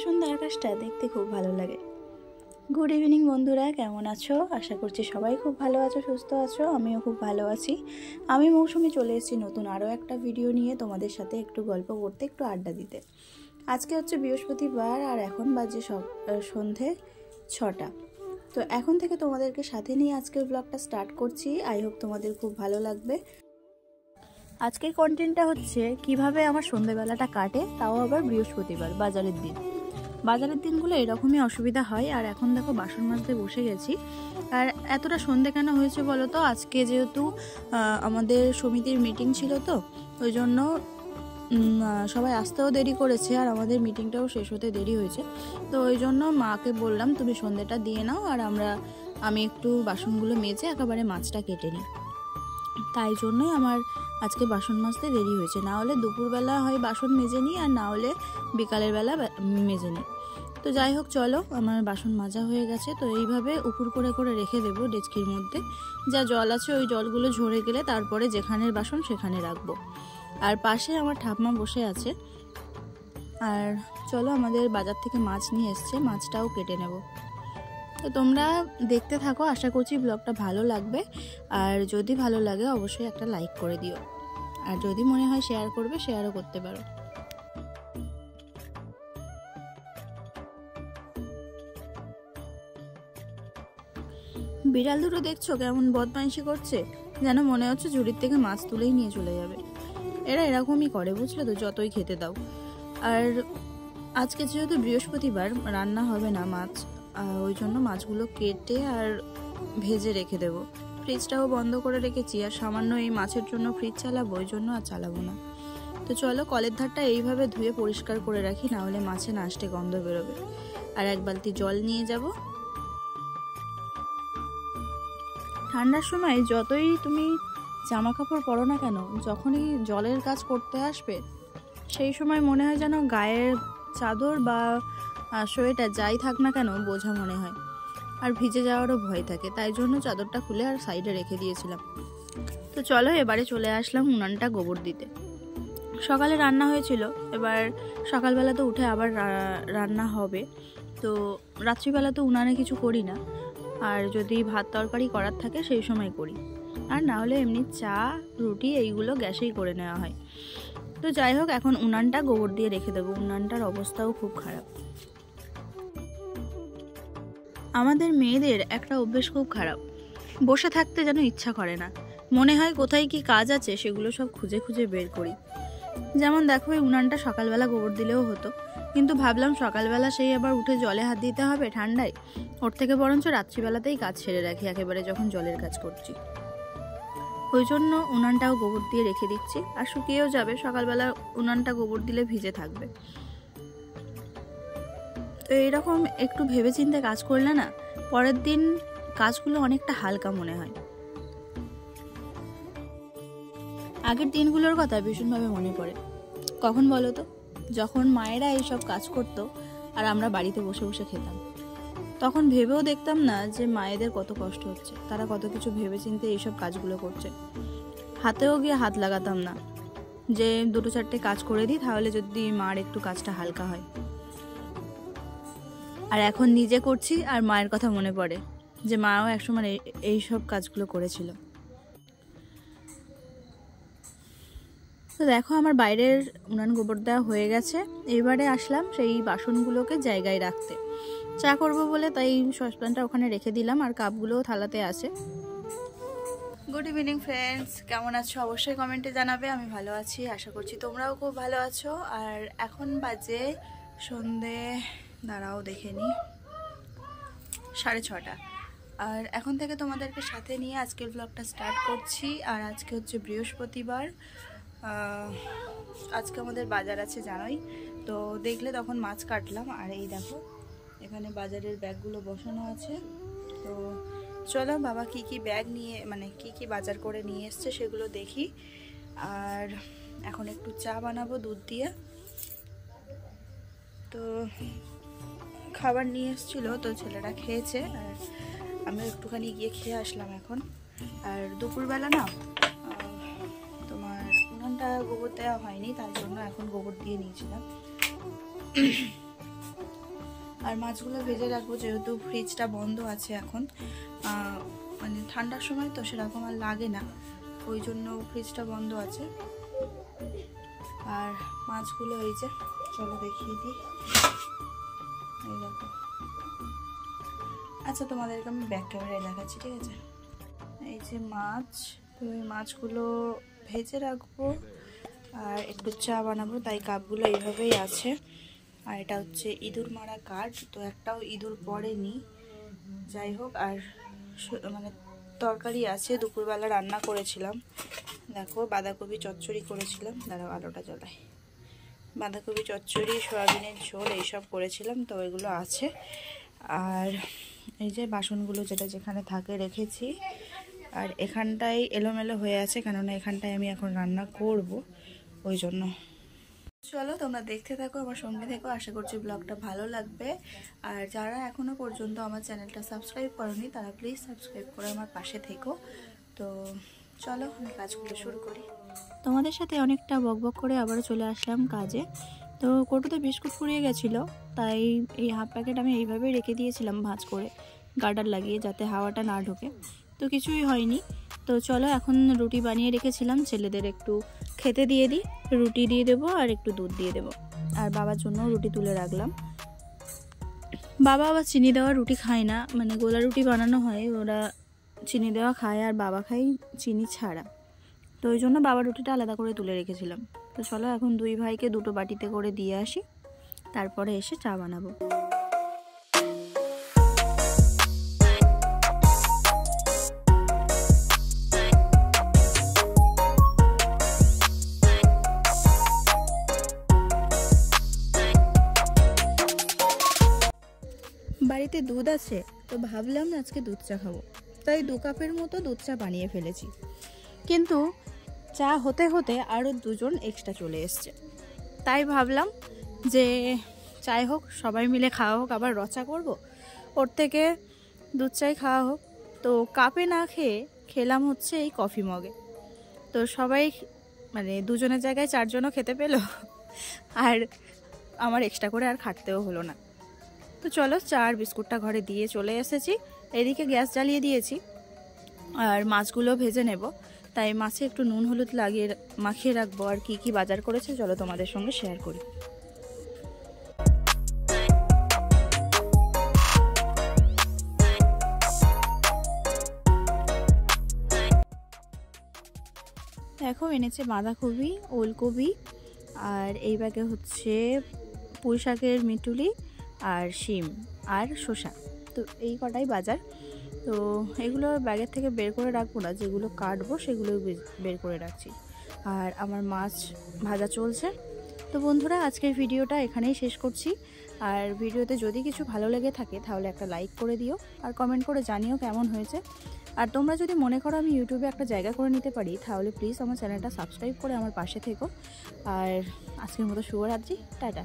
সন্ধ্যে সন্ধ্যে আকাশটা দেখতে খুব ভালো লাগে। গুড ইভিনিং বন্ধুরা, কেমন আছো? আশা করছি সবাই খুব ভালো আছো, সুস্থ আছো। আমিও খুব ভালো আছি। আমি মৌসুমি চলে এসেছি নতুন আরও একটা ভিডিও নিয়ে তোমাদের সাথে একটু গল্প করতে, একটু আড্ডা দিতে। আজকে হচ্ছে বৃহস্পতিবার আর এখন বাজে সন্ধে 6টা। তো এখন থেকে তোমাদেরকে সাথে নিয়ে আজকের ব্লগটা স্টার্ট করছি। আই হোপ তোমাদের খুব ভালো লাগবে। আজকের কন্টেন্টটা হচ্ছে কিভাবে আমার সন্ধ্যেবেলাটা কাটে, তাও আবার বৃহস্পতিবার, বাজারের দিনগুলো এরকমই অসুবিধা হয়। আর এখন দেখো বাসন মাজতে বসে গেছি। আর এতটা সন্ধে কেন হয়েছে বলো তো? আজকে যেহেতু আমাদের সমিতির মিটিং ছিল, তো ওই জন্য সবাই আসতেও দেরি করেছে আর আমাদের মিটিংটাও শেষ হতে দেরি হয়েছে। তো ওই জন্য মাকে বললাম তুমি সন্ধ্যেটা দিয়ে নাও আর আমি একটু বাসনগুলো মেজে একেবারে মাছটা কেটে নিই। তাই জন্যই আমার আজকে বাসন মাজতে দেরি হয়েছে। না হলে দুপুরবেলা হয় বাসন মেজে নিই, আর না হলে বিকালের বেলা মেজে নিই। তো যাই হোক, চলো, আমার বাসন মাজা হয়ে গেছে। তো এইভাবে উপুর করে করে রেখে দেবো ডেচকির মধ্যে। যা জল আছে ওই জলগুলো ঝরে গেলে তারপরে যেখানের বাসন সেখানে রাখবো। আর পাশে আমার ঠাম্মা বসে আছে। আর চলো, আমাদের বাজার থেকে মাছ নিয়ে এসছে, মাছটাও কেটে নেব। তো তোমরা দেখতে থাকো, আশা করছি ব্লগটা ভালো লাগবে। আর যদি ভালো লাগে অবশ্যই একটা লাইক করে দিও, আর যদি মনে হয় শেয়ার করবে, শেয়ারও করতে পারো। বিড়াল দুটো দেখছো কেমন বদমাইশি করছে, যেন মনে হচ্ছে ঝুড়ির থেকে মাছ তুলেই নিয়ে চলে যাবে। এরা এরকমই করে, বুঝলে তো, যতই খেতে দাও। আর আজকে যেহেতু বৃহস্পতিবার, রান্না হবে না মাছ, ওই জন্য মাছগুলো কেটে আর ভেজে রেখে দেবো। ফ্রিজটাও বন্ধ করে রেখেছি, আর সামান্য এই মাছের জন্য ফ্রিজ চালাবো, ওই জন্য আর চালাবো না। তো চলো, কলের ধারটা এইভাবে ধুয়ে পরিষ্কার করে রাখি, না হলে মাছে নাষ্টে গন্ধ বেরোবে। আর এক বালতি জল নিয়ে যাব। ঠান্ডার সময় যতই তুমি জামা কাপড় পরো না কেন, যখনই জলের কাজ করতে আসবে সেই সময় মনে হয় যেন গায়ের চাদর বা সোয়েটার যাই থাক না কেন বোঝা মনে হয়, আর ভিজে যাওয়ারও ভয় থাকে। তাই জন্য চাদরটা খুলে আর সাইডে রেখে দিয়েছিলাম। তো চলো, এবারে চলে আসলাম উনানটা গোবর দিতে। সকালে রান্না হয়েছিল, এবার সকালবেলা তো উঠে আবার রান্না হবে। তো রাত্রিবেলা তো উনানে কিছু করি না, আর যদি ভাত তরকারি করার থাকে সেই সময় করি, আর না হলে এমনি চা রুটি এইগুলো গ্যাসেই করে নেওয়া হয়। তো যাই হোক, এখন উনানটা গোবর দিয়ে রেখে দেবো। উনানটার অবস্থাও খুব খারাপ। আমাদের মেয়েদের একটা অভ্যেস খুব খারাপ, বসে থাকতে যেন ইচ্ছা করে না। মনে হয় কোথায় কি কাজ আছে সেগুলো সব খুঁজে খুঁজে বের করি। যেমন দেখো, এই উনানটা সকালবেলা গোবর দিলেও হতো, কিন্তু ভাবলাম সকালবেলা সেই আবার উঠে জলে হাত দিতে হবে ঠান্ডায়, ওর থেকে বরঞ্চ রাত্রিবেলাতেই কাজ সেরে রাখি একেবারে যখন জলের কাজ করছি। ওই জন্য উনানটাও গোবর দিয়ে রেখে দিচ্ছি, আর শুকিয়েও যাবে। সকালবেলা উনানটা গোবর দিলে ভিজে থাকবে। তো এইরকম একটু ভেবেচিন্তে কাজ করলে না, পরের দিন কাজগুলো অনেকটা হালকা মনে হয়। আগের দিনগুলোর কথা ভীষণভাবে মনে পড়ে। কখন বলো তো? যখন মায়েরা এইসব কাজ করতো আর আমরা বাড়িতে বসে বসে খেতাম, তখন ভেবেও দেখতাম না যে মায়েদের কত কষ্ট হচ্ছে, তারা কত কিছু ভেবেচিন্তে এইসব কাজগুলো করছে। হাতেও গিয়ে হাত লাগাতাম না যে দুটো চারটে কাজ করে দিই, তাহলে যদি মার একটু কাজটা হালকা হয়। আর এখন নিজে করছি আর মায়ের কথা মনে পড়ে যে মাও একসময় এইসব কাজগুলো করেছিল। তো দেখো, আমার বাইরের উনান গোবর দেওয়া হয়ে গেছে। এবারে আসলাম সেই বাসনগুলোকে জায়গায় রাখতে। চা করব বলে তাই সসপ্যানটা ওখানে রেখে দিলাম, আর কাপগুলোও থালাতে আছে। গুড ইভিনিং ফ্রেন্ডস, কেমন আছো অবশ্যই কমেন্টে জানাবে। আমি ভালো আছি, আশা করছি তোমরাও খুব ভালো আছো। আর এখন বাজে সন্ধে, দাঁড়াও দেখে নিই, 6:30। আর এখন থেকে তোমাদেরকে সাথে নিয়ে আজকের ব্লগটা স্টার্ট করছি। আর আজকে হচ্ছে বৃহস্পতিবার। আজকে আমাদের বাজার আছে জানোই তো, দেখলে তখন মাছ কাটলাম। আর এই দেখো, এখানে বাজারের ব্যাগগুলো বসানো আছে। তো চলো, বাবা কি কি ব্যাগ নিয়ে, মানে কি কি বাজার করে নিয়ে এসছে সেগুলো দেখি। আর এখন একটু চা বানাবো দুধ দিয়ে। তো খাবার নিয়ে এসেছিলো, তো ছেলেরা খেয়েছে, আর আমি একটুখানি গিয়ে খেয়ে আসলাম এখন। আর দুপুরবেলা না তোমার উনানটা গোবর দেওয়া হয়নি, তার জন্য এখন গোবর দিয়ে নিয়েছিলাম। আর মাছগুলো ভেজে রাখবো, যেহেতু ফ্রিজটা বন্ধ আছে এখন, মানে ঠান্ডার সময় তো সেরকম আর লাগে না, ওই জন্য ফ্রিজটা বন্ধ আছে। আর মাছগুলো এই যে, চলো দেখিয়ে দিই, এই দেখো। আচ্ছা তোমাদেরকে আমি ব্যাক ক্যামেরায় দেখাচ্ছি, ঠিক আছে? এই যে মাছ, তো এই মাছগুলো ভেজে রাখবো আর একটু চা বানাবো, তাই কাপগুলো এইভাবেই আছে। আর এটা হচ্ছে ইঁদুর মারা কাঠ, তো একটাও ইঁদুর পড়েনি, যাই হোক। আর মানে তরকারি আছে, দুপুরবেলা রান্না করেছিলাম, দেখো বাঁধাকপি চচ্চড়ি করেছিলাম, দাঁড়াও আলোটা জ্বালাই, বাঁধাকপি চচ্চড়ি, সয়াবিনের ঝোল এইসব করেছিলাম, তো এগুলো আছে। আর এই যে বাসনগুলো যেটা যেখানে থাকে রেখেছি, আর এখানটাই এলোমেলো হয়ে আছে, কেননা এখানটায় আমি এখন রান্না করব, ওই জন্য। চলো তোমরা দেখতে থাকো, আমার সঙ্গে থেকো, আশা করছি ব্লগটা ভালো লাগবে। আর যারা এখনও পর্যন্ত আমার চ্যানেলটা সাবস্ক্রাইব করোনি তারা প্লিজ সাবস্ক্রাইব করে আমার পাশে থেকো। তো চলো আমি কাজগুলো শুরু করি। তোমাদের সাথে অনেকটা বকবক করে আবারও চলে আসলাম কাজে। তো কৌটোতে বিস্কুট ফুরিয়ে গেছিলো, তাই এই হাফ প্যাকেট আমি এইভাবেই রেখে দিয়েছিলাম ভাঁজ করে, গার্ডার লাগিয়ে, যাতে হাওয়াটা না ঢোকে। তো কিছুই হয়নি। তো চলো এখন রুটি বানিয়ে রেখেছিলাম, ছেলেদের একটু খেতে দিয়ে দিই, রুটি দিয়ে দেবো আর একটু দুধ দিয়ে দেবো। আর বাবার জন্য রুটি তুলে রাখলাম। বাবা আবার চিনি দেওয়া রুটি খায় না, মানে গোলা রুটি বানানো হয়, ওরা চিনি দেওয়া খায়, আর বাবা খায় চিনি ছাড়া, তো ওই জন্য বাবার রুটিটা আলাদা করে তুলে রেখেছিলাম। তো চলো এখন দুই ভাইকে দুটো বাটিতে করে দিয়ে আসি, তারপরে এসে চা বানাবো। বাড়িতে দুধ আছে, তো ভাবলাম আজকে দুধ চা খাবো, তাই 2 কাপের মতো দুধ চা বানিয়ে ফেলেছি। কিন্তু চা হতে হতে আরও 2 জন এক্সট্রা চলে এসছে, তাই ভাবলাম যে চাই হোক, সবাই মিলে খাওয়া হোক, আবার রচা করব, ওর থেকে দুধ চাই খাওয়া হোক। তো কাপে না খেলাম হচ্ছে এই কফি মগে। তো সবাই মানে 2 জনের জায়গায় 4 জনও খেতে পেলো, আর আমার এক্সট্রা করে আর খাটতেও হলো না। তো চলো চা আর বিস্কুটটা ঘরে দিয়ে চলে এসেছি, এদিকে গ্যাস জ্বালিয়ে দিয়েছি। আর মাছগুলো ভেজে নেব, তাই মাছে একটু নুন হলুদ মাখিয়ে রাখবো। আর কি কি বাজার করেছে চলো তোমাদের সঙ্গে শেয়ার করি। দেখো এনেছে বাঁধাকপি, ওলকপি, আর এই ব্যাগে হচ্ছে পুঁই শাকের মিটুলি, আর শিম, আর শসা। তো এই কটাই বাজার। তো এগুলো ব্যাগের থেকে বের করে রাখবো না, যেগুলো কাটবো সেগুলো বের করে রাখছি। আর আমার মাছ ভাজা চলছে। তো বন্ধুরা আজকের ভিডিওটা এখানেই শেষ করছি। আর ভিডিওতে যদি কিছু ভালো লেগে থাকে তাহলে একটা লাইক করে দিও, আর কমেন্ট করে জানিও কেমন হয়েছে। আর তোমরা যদি মনে করো আমি ইউটিউবে একটা জায়গা করে নিতে পারি, তাহলে প্লিজ আমার চ্যানেলটা সাবস্ক্রাইব করে আমার পাশে থেকো। আর আজকের মতো শুভরাত্রি, টাটা।